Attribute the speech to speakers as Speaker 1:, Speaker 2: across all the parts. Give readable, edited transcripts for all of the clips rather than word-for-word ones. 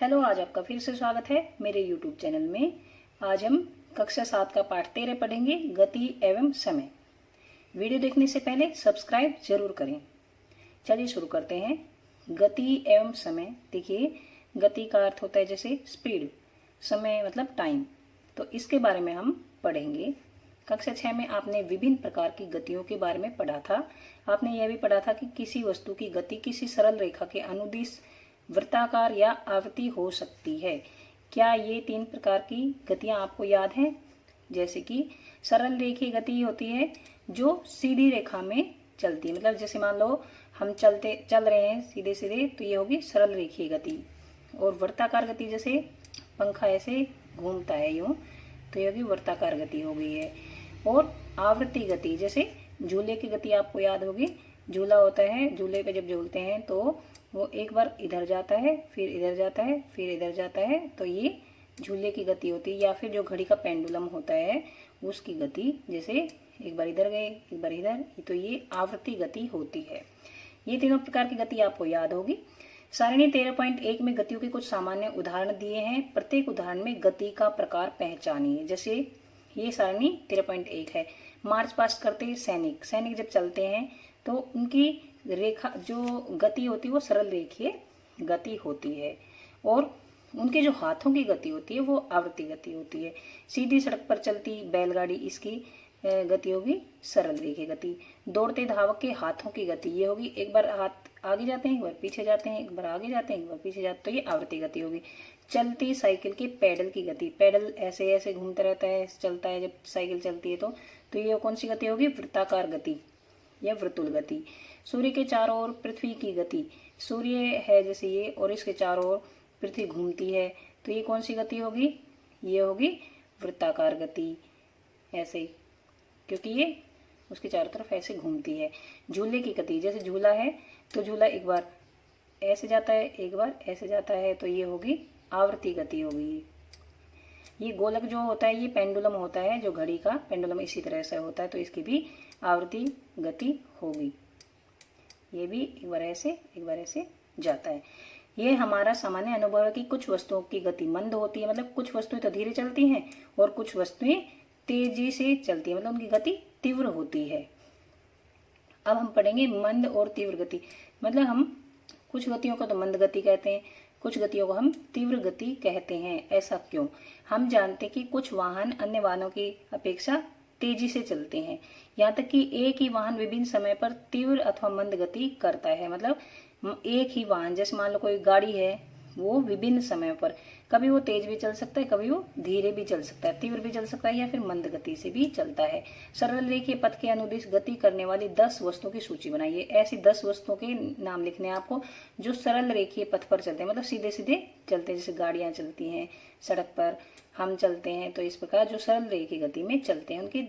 Speaker 1: Hello, आज आपका फिर से स्वागत है मेरे YouTube चैनल में। आज हम कक्षा 7 का पाठ 13 पढ़ेंगे, गति एवं समय। वीडियो देखने से पहले सब्सक्राइब जरूर करें। चलिए शुरू करते हैं। गति एवं समय। देखिए, गति का अर्थ होता है जैसे स्पीड, समय मतलब टाइम। तो इसके बारे में हम पढ़ेंगे। कक्षा 6 में आपने विभिन्न प्रकार की गतियों के बारे में पढ़ा था। आपने यह भी पढ़ा था कि किसी वस्तु की गति किसी सरल रेखा के अनुदिश, वृत्ताकार या आवृत्ति हो सकती है। क्या ये 3 प्रकार की गतियां आपको याद हैं? जैसे कि सरल रेखीय गति होती है जो सीधी रेखा में चलती है, मतलब जैसे मान लो हम चल रहे हैं सीधे सीधे, तो ये होगी सरल रेखीय गति। और वृत्ताकार गति जैसे पंखा ऐसे घूमता है यूं, तो ये होगी वृत्ताकार गति हो गई है। और आवृत्ति गति जैसे झूले की गति आपको याद होगी। झूला होता है, झूले पे जब झूलते हैं तो वो एक बार इधर जाता है, फिर इधर जाता है, फिर इधर जाता है, तो ये झूले की गति होती है। या फिर जो घड़ी का पेंडुलम होता है उसकी गति, जैसे एक बार इधर गए, एक बार इधर, तो ये आवृत्ति गति होती है। ये तीनों प्रकार की गति आपको याद होगी। सारणी 13.1 में गतियों के कुछ सामान्य उदाहरण दिए हैं। प्रत्येक उदाहरण में गति का प्रकार पहचानिए। जैसे ये सारणी 13.1 है। मार्च पास्ट करते सैनिक जब चलते हैं तो उनकी रेखा जो गति होती है वो सरल रेखीय गति होती है। और उनके जो हाथों की गति होती है वो आवृत्ति गति होती है। सीधी सड़क पर चलती बैलगाड़ी, इसकी गति होगी सरल रेखीय गति। दौड़ते धावक के हाथों की गति ये होगी, एक बार हाथ आगे जाते हैं, एक बार पीछे जाते हैं, एक बार आगे जाते हैं, एक बार पीछे जाते हैं, तो ये आवृत्ति गति होगी। चलती साइकिल के पैडल की गति, पैडल ऐसे ऐसे घूमता रहता है, चलता है जब साइकिल चलती है तो ये कौन सी गति होगी? वृत्ताकार गति या वृत्तुल गति। सूर्य के चारों ओर पृथ्वी की गति, सूर्य है जैसे ये और इसके चारों ओर पृथ्वी घूमती है, तो ये कौन सी गति होगी? ये होगी वृत्ताकार गति, ऐसे, क्योंकि ये उसके चारों तरफ ऐसे घूमती है। झूले की गति, जैसे झूला है तो झूला एक बार ऐसे जाता है, एक बार ऐसे जाता है, तो ये होगी आवृत्ति गति होगी। ये गोलक जो होता है ये पेंडुलम होता है, जो घड़ी का पेंडुलम इसी तरह से होता है, तो इसकी भी आवृत्ति गति होगी। ये भी एक बार ऐसे जाता है। ये हमारा सामान्य अनुभव है कि कुछ वस्तुओं की गति मंद होती है, मतलब कुछ वस्तुएं तो धीरे चलती हैं और कुछ वस्तुएं तेजी से चलती है, मतलब उनकी गति तीव्र होती है। अब हम पढ़ेंगे मंद और तीव्र गति। मतलब हम कुछ गतियों को तो मंद गति कहते हैं, कुछ गतियों को हम तीव्र गति कहते हैं। ऐसा क्यों? हम जानते हैं कि कुछ वाहन अन्य वाहनों की अपेक्षा तेजी से चलते हैं। यहाँ तक कि एक ही वाहन विभिन्न समय पर तीव्र अथवा मंद गति करता है। मतलब एक ही वाहन, जैसे मान लो कोई गाड़ी है, वो विभिन्न समय पर कभी वो तेज भी चल सकता है, कभी वो धीरे भी चल सकता है, तीव्र भी चल सकता है, या फिर मंद गति से भी चलता है। सरल रेखीय पथ के अनुदिश गति करने वाली 10 वस्तुओं की सूची बनाइए। ऐसी 10 वस्तुओं के नाम लिखने हैं आपको जो सरल रेखीय पथ पर चलते हैं, मतलब सीधे सीधे चलते हैं। जैसे गाड़ियां चलती हैं सड़क पर, हम चलते हैं, तो इस प्रकार जो सरल रेखीय गति में चलते हैं उनकी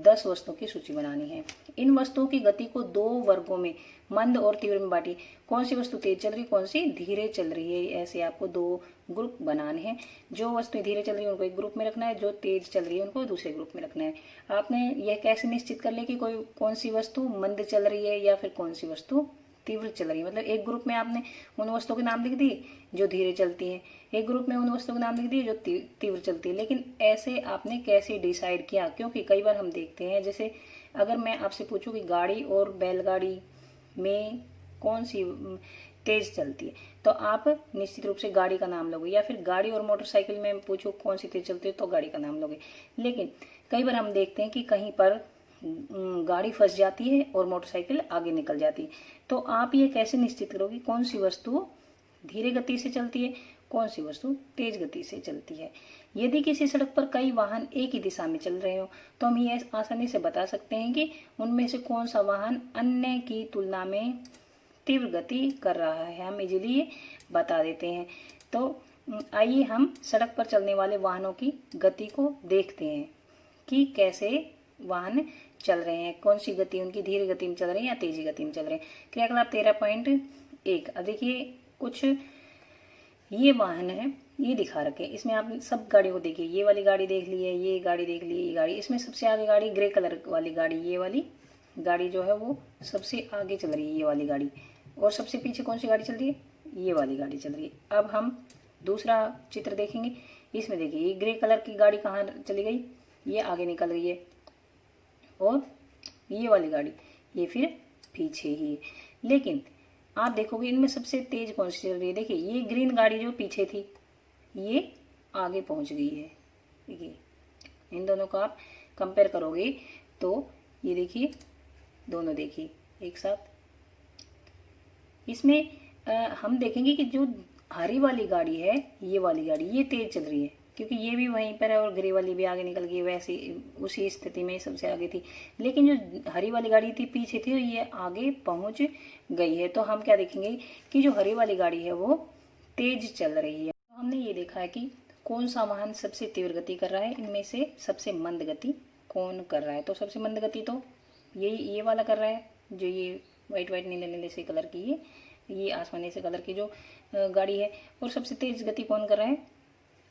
Speaker 1: 10 वस्तुओं की सूची बनानी है। इन वस्तुओं की गति को 2 वर्गों में, मंद और तीव्र में बांटिए। कौन सी वस्तु तेज चल रही है, कौन सी धीरे चल रही है, ऐसे आपको 2 ग्रुप बनाने हैं। जो वस्तु धीरे चल रही है उनको एक ग्रुप में रखना है, जो तेज चल रही है उनको दूसरे ग्रुप में रखना है। आपने यह कैसे निश्चित कर ले कि कौन सी वस्तु मंद चल रही है या फिर कौन सी वस्तु तीव्र चल रही है? मतलब एक ग्रुप में आपने उन वस्तुओं के नाम लिख दिए जो धीरे चलती हैं, एक ग्रुप में उन वस्तुओं के नाम लिख दिए जो तीव्र चलती है। लेकिन ऐसे आपने कैसे डिसाइड किया? क्योंकि कई बार हम देखते हैं, जैसे अगर मैं आपसे पूछूं कि गाड़ी और बैलगाड़ी में कौन सी तेज चलती है, तो आप निश्चित रूप से गाड़ी का नाम लोगे, या फिर गाड़ी और मोटरसाइकिल में पूछो कौन सी तेज चलती है तो गाड़ी का नाम लोगे। लेकिन कई बार हम देखते हैं कि कहीं पर गाड़ी फंस जाती है और मोटरसाइकिल आगे निकल जाती है, तो आप ये कैसे निश्चित करोगे कौन सी वस्तु धीरे गति से चलती है, कौन सी वस्तु तेज गति से चलती है? यदि किसी सड़क पर कई वाहन एक ही दिशा में चल रहे हो तो हम ये आसानी से बता सकते हैं कि उनमें से कौन सा वाहन अन्य की तुलना में तीव्र गति कर रहा है। हम इजीली ये बता देते हैं। तो आइए हम सड़क पर चलने वाले वाहनों की गति को देखते हैं कि कैसे वाहन चल रहे हैं, कौन सी गति उनकी धीरे गति में चल रही है या तेजी गति में चल रहे हैं। क्रियाकलाप 13.1। अब देखिए, कुछ ये वाहन है, ये दिखा रखे, इसमें आप सब गाड़ियों को देखिए। ये वाली गाड़ी देख ली है, ये गाड़ी देख ली है, ये गाड़ी, इसमें सबसे आगे गाड़ी ग्रे कलर वाली गाड़ी, ये वाली गाड़ी जो है वो सबसे आगे चल रही है, ये वाली गाड़ी। और सबसे पीछे कौन सी गाड़ी चल रही है? ये वाली गाड़ी चल रही है। अब हम दूसरा चित्र देखेंगे, इसमें देखिए ये ग्रे कलर की गाड़ी कहाँ चली गई, ये आगे निकल गई है, और ये वाली गाड़ी ये फिर पीछे ही है। लेकिन आप देखोगे इनमें सबसे तेज कौन सी चल रही है, देखिए ये ग्रीन गाड़ी जो पीछे थी ये आगे पहुंच गई है। देखिए इन दोनों को आप कंपेयर करोगे तो ये देखिए दोनों देखिए एक साथ। इसमें हम देखेंगे कि जो हरी वाली गाड़ी है, ये वाली गाड़ी ये तेज चल रही है क्योंकि ये भी वहीं पर है और ग्रे वाली भी आगे निकल गई, वैसे उसी स्थिति में सबसे आगे थी। लेकिन जो हरी वाली गाड़ी थी पीछे थी और ये आगे पहुंच गई है। तो हम क्या देखेंगे कि जो हरी वाली गाड़ी है वो तेज चल रही है। तो हमने ये देखा है कि कौन सा वाहन सबसे तीव्र गति कर रहा है, इनमें से सबसे मंद गति कौन कर रहा है। तो सबसे मंद गति तो ये वाला कर रहा है, जो ये वाइट नीले नीले से कलर की ये आसमानी से कलर की जो गाड़ी है। और सबसे तेज गति कौन कर रहा है,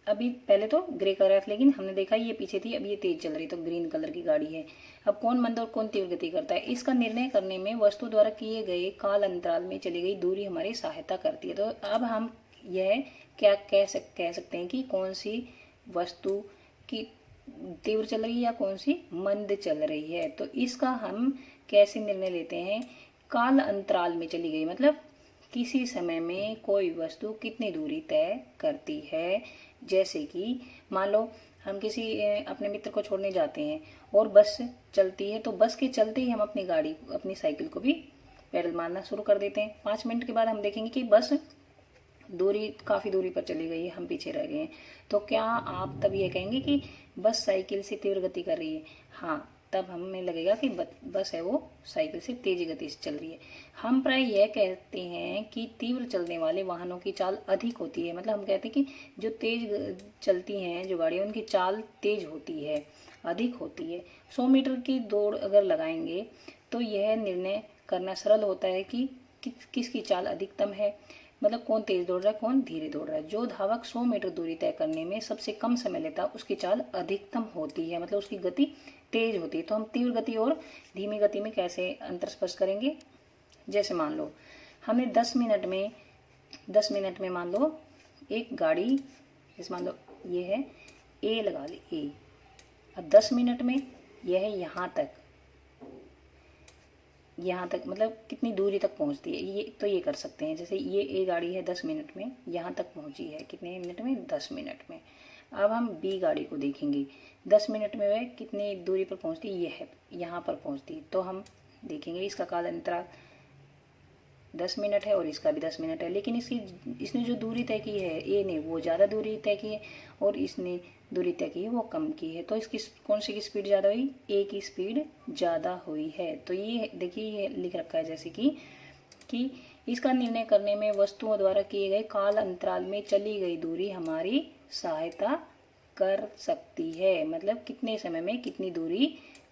Speaker 1: अभी पहले तो ग्रे कर रहा था लेकिन हमने देखा ये पीछे थी, अब ये तेज चल रही, तो ग्रीन कलर की गाड़ी है। अब कौन मंद और कौन तीव्र गति करता है, इसका निर्णय करने में वस्तु द्वारा किए गए काल अंतराल में चली गई दूरी हमारी सहायता करती है। तो अब हम यह क्या कह सकते हैं कि कौन सी वस्तु की तीव्र चल रही है या कौन सी मंद चल रही है। तो इसका हम कैसे निर्णय लेते हैं, काल अंतराल में चली गई मतलब किसी समय में कोई वस्तु कितनी दूरी तय करती है। जैसे कि मान लो हम किसी अपने मित्र को छोड़ने जाते हैं और बस चलती है, तो बस के चलते ही हम अपनी साइकिल को भी पैडल मारना शुरू कर देते हैं। 5 मिनट के बाद हम देखेंगे कि बस काफी दूरी पर चली गई है, हम पीछे रह गए हैं। तो क्या आप तब ये कहेंगे कि बस साइकिल से तीव्र गति कर रही है? हाँ, तब हमें लगेगा कि बस है वो साइकिल से तेज गति से चल रही है। हम प्राय यह कहते हैं कि तीव्र चलने वाले वाहनों की चाल अधिक होती है, मतलब हम कहते हैं कि जो तेज चलती हैं जो गाड़ियाँ उनकी चाल तेज होती है, अधिक होती है। 100 मीटर की दौड़ अगर लगाएंगे तो यह निर्णय करना सरल होता है कि किसकी चाल अधिकतम है, मतलब कौन तेज दौड़ रहा है कौन धीरे दौड़ रहा है। जो धावक 100 मीटर दूरी तय करने में सबसे कम समय लेता है उसकी चाल अधिकतम होती है, मतलब उसकी गति तेज होती है। तो हम तीव्र गति और धीमी गति में कैसे अंतर स्पष्ट करेंगे, जैसे मान लो हमें 10 मिनट में मान लो एक गाड़ी, जैसे मान लो ये है ए, लगा ली ए, अब 10 मिनट में यह है यहाँ तक मतलब कितनी दूरी तक पहुँचती है, ये तो ये कर सकते हैं। जैसे ये ए गाड़ी है 10 मिनट में यहाँ तक पहुँची है, कितने मिनट में 10 मिनट में। अब हम बी गाड़ी को देखेंगे, 10 मिनट में वह कितनी दूरी पर पहुँचती है, ये है यहाँ पर पहुँचती। तो हम देखेंगे इसका काल अंतराल 10 मिनट है और इसका भी 10 मिनट है, लेकिन इसने जो दूरी तय की है ए ने वो ज़्यादा दूरी तय की है और इसने दूरी तय की है वो कम की है। तो इसकी कौन सी की स्पीड ज़्यादा हुई, ए की स्पीड ज़्यादा हुई है। तो ये देखिए ये लिख रखा है जैसे कि इसका निर्णय करने में वस्तुओं द्वारा किए गए काल अंतराल में चली गई दूरी हमारी सहायता कर सकती है, मतलब कितने समय में कितनी दूरी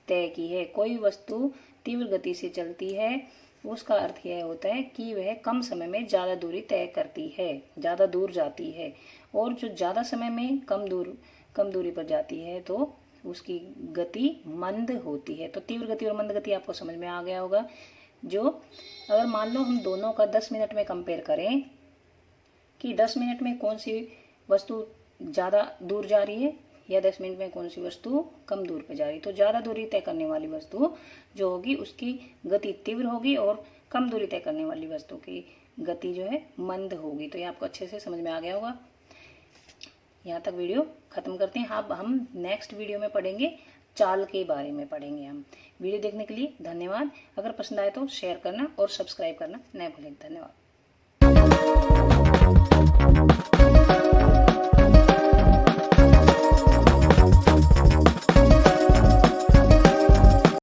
Speaker 1: तय की है। कोई वस्तु तीव्र गति से चलती है उसका अर्थ यह होता है कि वह कम समय में ज़्यादा दूरी तय करती है, ज़्यादा दूर जाती है। और जो ज़्यादा समय में कम दूरी पर जाती है तो उसकी गति मंद होती है। तो तीव्र गति और मंद गति आपको समझ में आ गया होगा। जो अगर मान लो हम दोनों का 10 मिनट में कंपेयर करें कि 10 मिनट में कौन सी वस्तु ज़्यादा दूर जा रही है या 10 मिनट में कौन सी वस्तु कम दूर पे जा रही है, तो ज़्यादा दूरी तय करने वाली वस्तु जो होगी उसकी गति तीव्र होगी और कम दूरी तय करने वाली वस्तु की गति जो है मंद होगी। तो ये आपको अच्छे से समझ में आ गया होगा। यहाँ तक वीडियो खत्म करते हैं। अब हम नेक्स्ट वीडियो में पढ़ेंगे चाल के बारे में पढ़ेंगे हम। वीडियो देखने के लिए धन्यवाद। अगर पसंद आए तो शेयर करना और सब्सक्राइब करना न भूलें। धन्यवाद।